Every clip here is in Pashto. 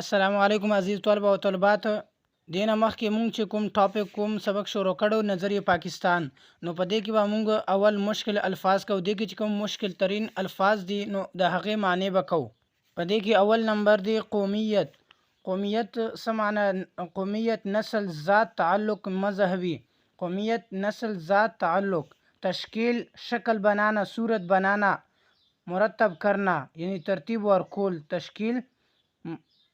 السلام علیکم عزیز طلبه او طالبات. دینه مخکې مونږ چې کوم ټاپک کوم سبق شروع کړو نظریه پاکستان، نو په دې کې به مونږ اول مشکل الفاظ کو. دې کې چې کوم مشکل ترین الفاظ دي نو د هغې معنی به کو. په دې کې اول نمبر دی قومیت. قومیت څه معنی؟ قومیت نسل، ذات، تعلق مذهبی. قومیت نسل، ذات، تعلق. تشکیل، شکل بنانا، صورت بنانا. مرتب کرنا یعنی ترتیب اور کول. تشکیل،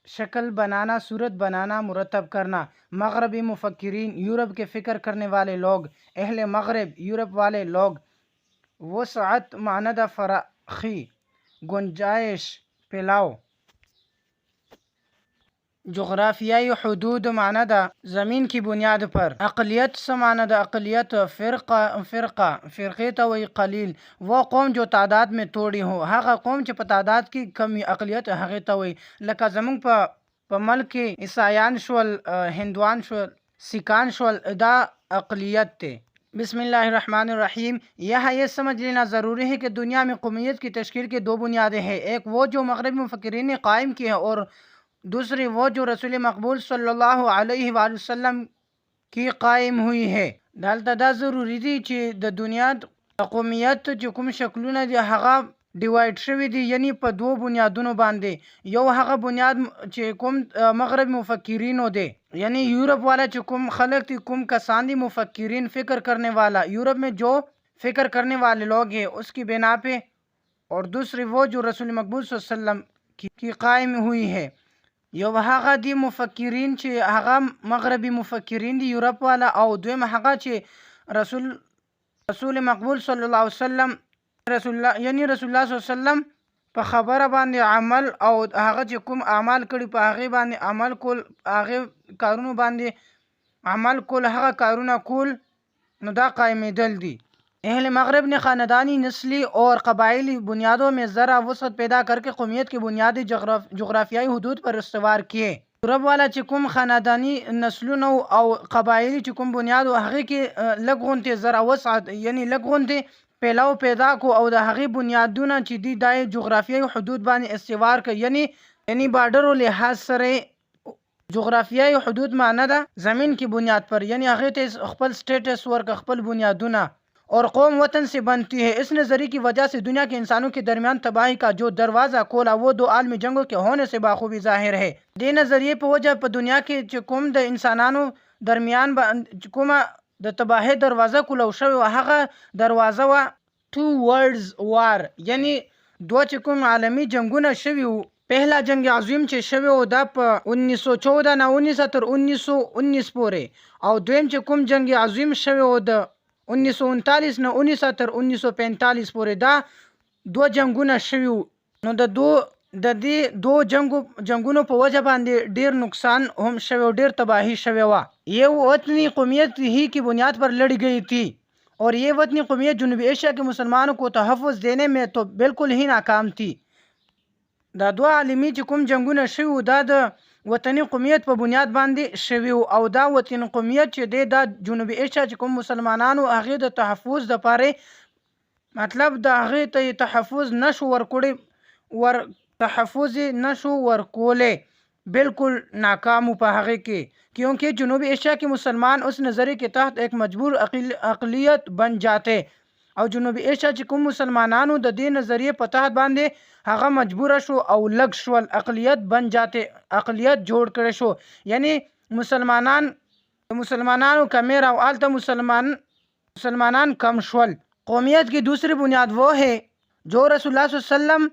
शक्ल बनाना, सूरत बनाना, मुरतब करना. मगरबी मुफक्किरीन, यूरोप के फ़िक्र करने वाले लोग. अहले मगरब, यूरोप वाले लोग. वसअत मानदा फराखी, गुंजाइश, फैलाव. जोग्राफियाई हदूद मानदा ज़मीन की बुनियाद पर. अक़लियत से मानदा अक़लियत फ़िरक़े तो वही कलील, वो कौम जो तादाद में तोड़ी हो. हाँ कौम च तादाद की कमी अक़लियत हगे तो वही लका ज़मुंग प मल्क ईसायान शवल, हिंदुआन शवल, सिकान शवल, दा अक़लियत थे. बिस्मिल्लाहिर्रहमानिर्रहीम. यह ये समझ लेना ज़रूरी है कि दुनिया में कौमियत की तश्कील के दो बुनियादें हैं. एक वो जो मग़रबी मुफ़क्किरीन ने कायम की है और दूसरी वो जो रसूल मकबूल सल्लल्लाहु अलैहि वसल्लम की कायम हुई है. दलता दा ज़रूरी दी कि द दुनिया कौमियत जो कुम शक्लुना दी हगा डिवाइड शवी दी यानी पर दो बुनियादों बांधे. यो हगा बुनियाद चे कुम मगरब मुफक्किरीन दे यानी यूरोप वाला जो कुम खलक थी कुम कसान दी मुफक्किरीन फ़िक्र करने वाला, यूरोप में जो फ़िक्र करने वाले लोग हैं उसकी बिना पे. और दूसरी वो जो रसूल मकबूल सल्लल्लाहु अलैहि वसल्लम की कायम हुई है. यो हगा दी मुफक्किरीन चे हगा मगरबी मुफक्किरीन दी यूरोप वाला. और दोम हगा चे रसूल मकबूल सल्लल्लाहु अलैहि वसल्लम यानी रसूलुल्लाह सल्लल्लाहु अलैहि वसल्लम पे खबर बांधे अमल और हगा चे कुम अमाल कड़ी पे आगे बांधे अमल कोल आगे कारून बांधे अमल कोल हगा कारून कोल नुदा कायम दल दी. अहले मगरब ने ख़ानदानी, नस्ली और कबायली बुनियादों में ज़रा वसअत पैदा करके कौमियत की बुनियादी जोग्राफियाई हदूद पर इस्तवार किए. यूरोप वाला चिकुम ख़ानदानी नस्लों और कबायली चिकुम बुनियाद हक़ी के लगन थे ज़रा वसअत यानी लगन थे फैलाव पैदा को और हक़ी बुनियादों चिदी दाए जोग्राफियाई हदूद बानी इस्तवार कर यानी बार्डर और लिहाज सरे जोग्राफियाई हदूद माना दा ज़मीन की बुनियाद पर यानी हक़ी थे खपल स्टेटस वर्क खपल बुनियादों और कौम वतन से बनती है. इस नज़रिए की वजह से दुनिया के इंसानों के दरमियान तबाही का जो दरवाज़ा खोला वो दो आलमी जंगों के होने से बाखूबी ज़ाहिर है. दे नज़रिए पर वजह पर दुनिया के चुकुम द इंसानों दरमियान चुकुमा द तबाही दरवाज़ा खुला शव हगा दरवाज़ा व टू वर्ल्ड्स वार यानी दो चुकुम आलमी जंगुना शवी. पहला जंग अज़ीम चे शवे दा 1914 ना 1919 पोरे और दोम चुकुम जंग अज़ीम शवे दा 1939 न 1945 पूरे दा दो जंगुना शवी. नो दो जंगुनों पर वजह बांधे ढेर नुकसान हम शवे ढेर तबाही शवे वा. ये वतनी कौमियत ही की बुनियाद पर लड़ी गई थी और ये वतनी कौमियत जनूबी एशिया के मुसलमानों को तहफ़्फ़ुज़ देने में तो बिल्कुल ही नाकाम थी. दा दो आलमी चुकुम जंगुना शवी दा वतनी कौमियत पर बुनियाद बांधे शवी और दा वतनी कौमियत चे दे दा जनूबी एशिया चुकुम मुसलमानान हक़ी द तहफ़्फ़ुज़ द पारे मतलब द हक़ी त तहफ़्फ़ुज़ नशो वरकुड़े वर तहफ़्फ़ुज़ नशो वरकोले बिल्कुल नाकाम पा हक़ी के क्योंकि जनूबी एशिया के मुसलमान उस नज़रिए के तहत एक मजबूर अक़लियत बन जाते और जनूबी एशिया चुकुम मुसलमानान द दे नज़रिए पर तहत बांधे हगा मजबूर शो और लग शवल अक़लियत बन जाते अक़लियत जोड़ कर शो यानी मुसलमानान का मेरा आलता मुसलमानान कम शवल. कौमियत की दूसरी बुनियाद वो है जो रसूलुल्लाह सल्लल्लाहु अलैहि वसल्लम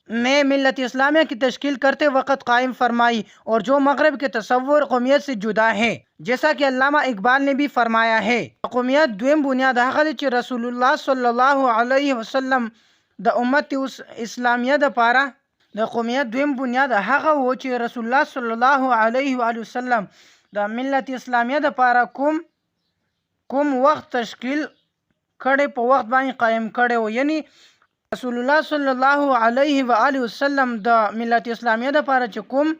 ने मिल्लत इस्लामिया की तश्कील करते वक़्त कायम फरमाई और जो मगरब के तसव्वुर कौमियत से जुदा है जैसा कि अल्लामा इकबाल ने भी फरमाया है. कौमियत द्विम बुनियाद हक़ रसूलुल्लाह सल्लल्लाहु अलैहि वसल्लम द उम्मत इस्लामिया द पारा द कौमियत द्विम बुनियाद हक़ वो चे रसूलुल्लाह सल्लल्लाहु अलैहि वसल्लम द मिल्लत इस्लामिया द पारा कुम वक्त तश्कील खड़े पर वक्त बाई कायम खड़े हो यानी रसूलुल्लाह सल्लल्लाहु अलैहि वसल्लम द मिल्लत इस्लामिया द पारा चुकुम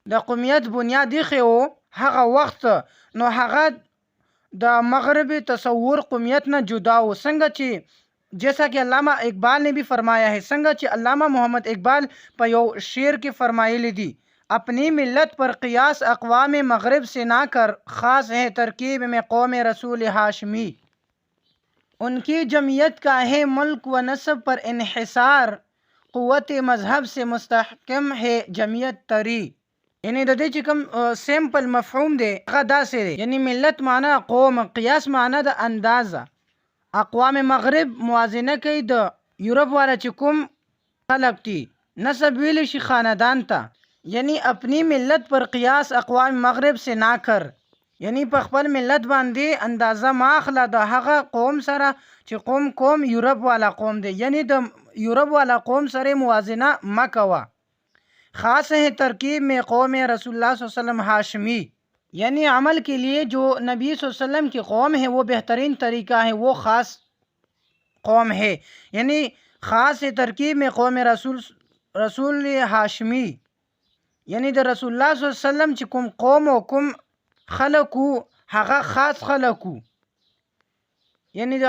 द कौमियत बुनियाद दिखे हो हगा वक्त नो हगा द मगरबी तसव्वुर कौमियत न जुदा हो संग चे जैसा कि अल्लामा इकबाल ने भी फरमाया है. संग चे अल्लामा मोहम्मद इकबाल पर यो शेर के फरमाइली दी अपनी मिल्लत पर क़ियास अक़वाम मग़रिब से ना कर, ख़ास है तरकीब में कौम रसूल हाशमी। उनकी जमीयत का है मुल्क व नस्ब पर इन्हिसार, क़ुव्वत मज़हब से मुस्तहकम है जमीयत तरी। यानी द दې چې کوم سیمپل مفهوم دی هغه داسې دی، یعنی ملت معنا قوم، قیاس معنا د اندازه. اقوام مغرب موازنه کوي د یورپ والا چې کوم خلق دي، نسب ویل شي خاندان ته. یعنی اپنی ملت پر قیاس اقوام مغرب سے نہ کر، یعنی په خپل ملت باندې اندازه ما اخله د هغه قوم سره چې قوم یورپ والا قوم دی، یعنی د یورپ والا قوم سره موازنه مه کوه. خاص ہے ترکیب میں قوم رسول اللہ صلی اللہ علیہ وسلم ہاشمی، یعنی عمل کے لیے جو نبی صلی اللہ علیہ وسلم کی قوم ہے وہ بہترین طریقہ ہے، وہ خاص قوم ہے. یعنی خاص ہے ترکیب میں قوم رسول ہاشمی، یعنی د رسول الله صلی الله علیه وسلم چې کوم قوم او کوم خلق هغه خاص خلق، یعنی د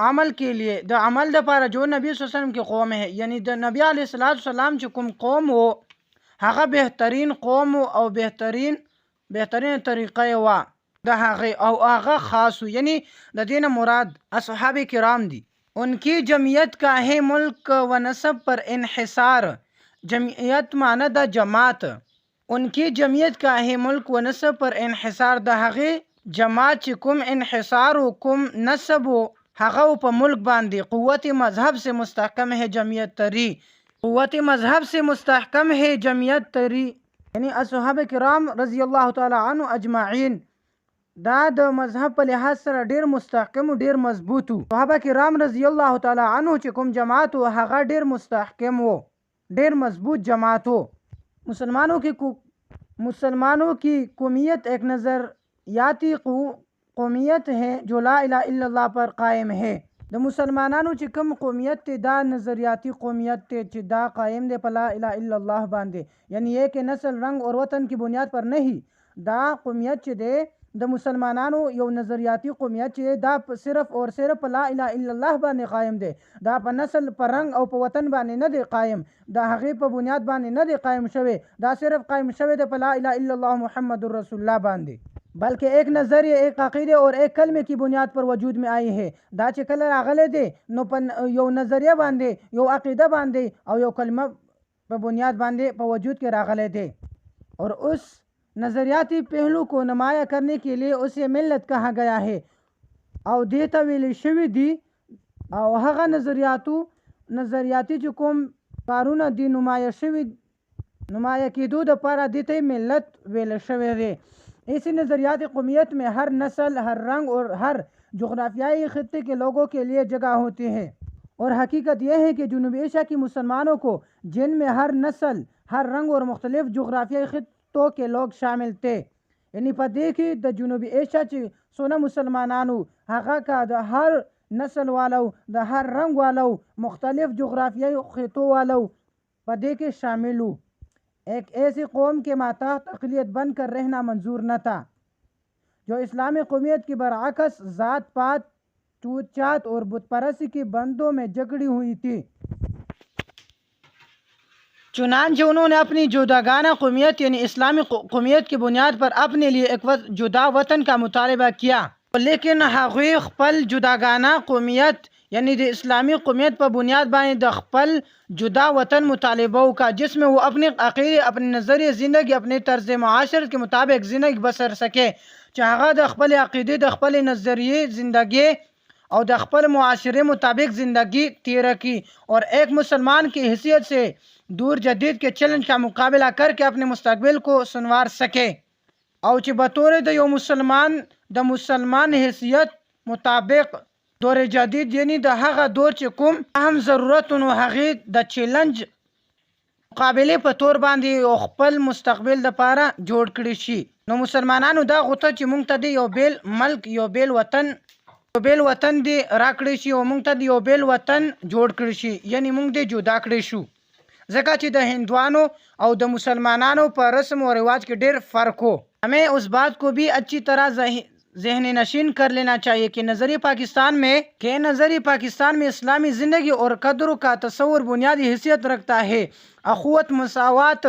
عمل کے لیے د عمل د پاره جو نبی صلی الله علیه وسلم کی قوم ہے، یعنی د نبی علیہ الصلوۃ والسلام چې کوم قوم ہو هغه بهترین قوم او بهترین طریقه و د هغه او هغه خاص، یعنی د دین مراد اصحاب کرام دی. ان کی جمعیت کا ہے ملک و نسب پر انحصار، جمعیت معنی د جماعت. ان کی جمعیت کا ہے ملک و نسب پر انحصار، د هغه جماعت چې کوم انحصار او کوم نسب هغه په ملک باندې. قوت مذهب سے مستحکم ہے جمعیت تری، قوت مذہب سے مستحکم ہے جمعیت تری. یعنی اصحاب کرام رضی اللہ تعالی عنہ اجمعین دا د مذهب په لحاظ سره ډیر مستحکم او ډیر مضبوط وو. صحابه کرام رضی الله تعالی عنہ چې کوم جماعت و هغه ډیر مستحکم و، ډیر مضبوط جماعت و. مسلمانوں کی قومیت ایک نظریاتی قومیت ہے جو لا الہ الا اللہ پر قائم ہے. د مسلمانانو چې کوم قومیت ته دا نظریاتی قومیت ته چې دا قائم دی په لا الہ الا اللہ باندې، یعنی ایک نسل رنگ اور وطن کی بنیاد پر نہیں. دا قومیت چې دی د مسلمانانو یو نظریاتی قومیت چې دا صرف اور صرف په لا الہ الا اللہ باندې قائم دی، دا په نسل په رنگ او په وطن باندې نه دی قائم، دا هغې په بنیاد باندې نه دی قائم شوی، دا صرف قائم شوی دی په لا الہ الا اللہ محمد رسول اللہ باندې. بلکہ ایک نظریہ، ایک عقیدے اور ایک کلمے کی بنیاد پر وجود میں آئی ہے. دا چې کله راغلی دی نو په یو نظریه باندې، یو عقیده باندې او یو کلمه په بنیاد باندې په وجود کې راغلی دی، اور اس نظریاتی پہلو کو نمایاں کرنے کے لیے اسے ملت کہا گیا ہے او دیتا ویل شوی دی. او هغه نظریاتی چې کوم کارونه دی نمایاں کېدو دپاره دیته ملت ویل شوی دی. ایسی نظریات قومیت میں ہر نسل، ہر رنگ اور ہر جغرافیائی خطے کے لوگوں کے لیے جگہ ہوتی ہے. اور حقیقت یہ ہے کہ جنوبی ایشیا کی مسلمانوں کو، جن میں ہر نسل، ہر رنگ اور مختلف جغرافیائی خطوں کے لوگ شامل تھے، یعنی په دې کې د جنوبی ایشیا چې څونه مسلمانانو هغه کا د هر نسل والو، د هر رنگ والو، مختلف جغرافیائی خطوں والو په دې کې شامل ہو. ایک ایسی قوم کے ماتحت اقلیت بن کر رہنا منظور نہ تھا جو اسلامی قومیت کے برعکس ذات پات، چوت چات اور بت پرستی کی بندوں میں جکڑی ہوئی تھی. چنانچہ انہوں نے اپنی جداگانہ قومیت یعنی اسلامی قومیت کی بنیاد پر اپنے لیے ایک جدا وطن کا مطالبہ کیا، لیکن هغوی خپل جداگانہ قومیت یعنی د اسلامی قومیت پر بنیاد باندې د خپل جدا وطن مطالبہ کا، جس میں وہ اپنے عقیدے، اپنے نظریے زندگی، اپنے طرز معاشرت کے مطابق زندگی بسر سکے، چې هغه د خپل عقیدے، د خپل نظریے زندگی او د خپل معاشرے مطابق زندگی تیرہ کی، اور ایک مسلمان کی حیثیت سے دور جدید کے چیلنج کا مقابلہ کر کے اپنے مستقبل کو سنوار سکے، او چې بطور د یو مسلمان حیثیت مطابق دور جدید یعنی د هغه دور چې کوم اهم ضرورتونو هغې د چیلنج مقابلې په تور باندې او خپل مستقبل دپاره جوړ کړي شي. نو مسلمانانو دا غوښتل چې موږ ته د یو بیل ملک، یو بیل وطن دی راکړی شي او موږ ته د یو بیل وطن جوړ کړی شي، یعنی موږ دی جدا کړی شو. ځکه چې د هندوانو او د مسلمانانو په رسم و رواج کې ډېر فرق ہو. ہمیں اس بات کو بھی اچھی طرح जहन नशीन कर लेना चाहिए कि नज़रिए पाकिस्तान में इस्लामी ज़िंदगी और कदरों का तस्वुर बुनियादी हैसियत रखता है। अखुवत, मसावत,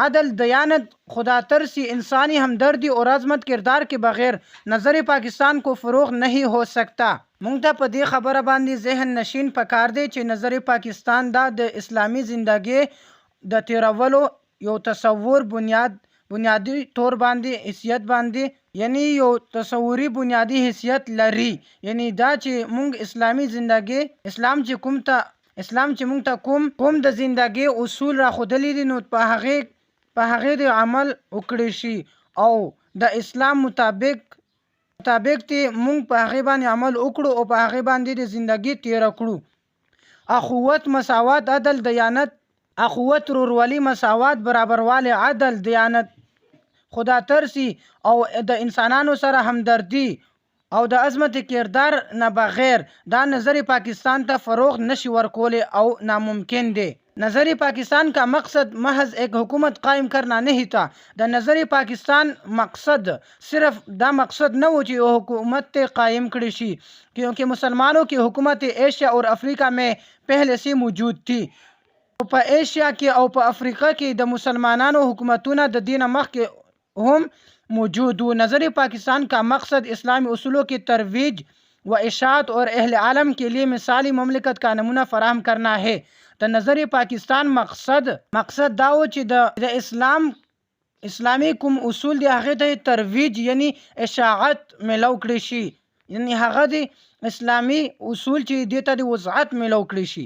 अदल, दयानत, खुदा तरसी, इंसानी हमदर्दी और अजमत किरदार के बगैर नज़रिए पाकिस्तान को फ़रोग़ नहीं हो सकता। मूंग ته په دې خبره باندې ذهن نشین پکار دی چې نظریه پاکستان دا د اسلامي زندګۍ د تیرولو یو تصور بنیادی طور باندې حیثیت باندې یعنی یو تصوري بنیادی حیثیت لري. یعنی دا چې مونږ اسلامي زندګۍ اسلام چې مونږ ته کوم د زندګۍ اصول را خودلی دي نو په هغه د عمل وکړي شي او د اسلام مطابق ته مونږ په هغه باندې عمل وکړو او په هغه باندې د زندګۍ تیر کړو. اخوت، مساوات، عدل، دیانت، اخوت، ورورولي، مساوات، برابروالی، عدل، دیانت، خدا ترسی او د انسانانو سره همدردی او د عظمت کردار نه بغیر دا نظریه پاکستان ته فروغ نشي ورکولی او ناممکن دی. नज़रिए पाकिस्तान का मकसद महज एक हुकूमत कायम करना नहीं था. द नज़रिए पाकिस्तान मकसद सिर्फ दा मकसद न हो कि वो हुकूमत कायम करी शी, क्योंकि मुसलमानों की हुकूमत एशिया और अफ्रीका में पहले से मौजूद थी. په एशिया کې او په افریقا کې د مسلمانانو حکومتونه د دین مخ کې هم موجود و. नज़रिए पाकिस्तान का मकसद इस्लामी उसूलों की तरोीज व इशाअत और अहल आलम के लिए मिसाली ममलिकत का नमूना फराहम करना है. د नज़रिए पाकिस्तान मकसद دا و چې د اسلامي کوم اصول دی هغه ته ترویج یعنی اشاعت ملو کړی شي، یعنی هغه د اسلامي اصول چې دې ته د وضاحت ملو کړی شي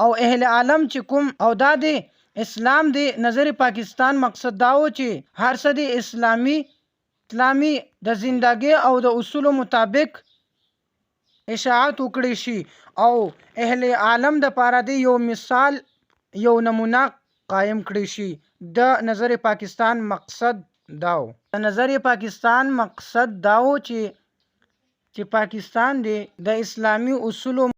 او اهل عالم چې کوم او دا د اسلام د نظریه پاکستان مقصد دا و چې هر څه د اسلامي د زندګۍ او د اصولو مطابق اشاعت وکړي شي او اهل عالم د پاره دی یو مثال یو نمونه قائم کړي شي. د نظریه پاکستان مقصد داو د نظریه پاکستان مقصد داو چې پاکستان دی د اسلامي اصولو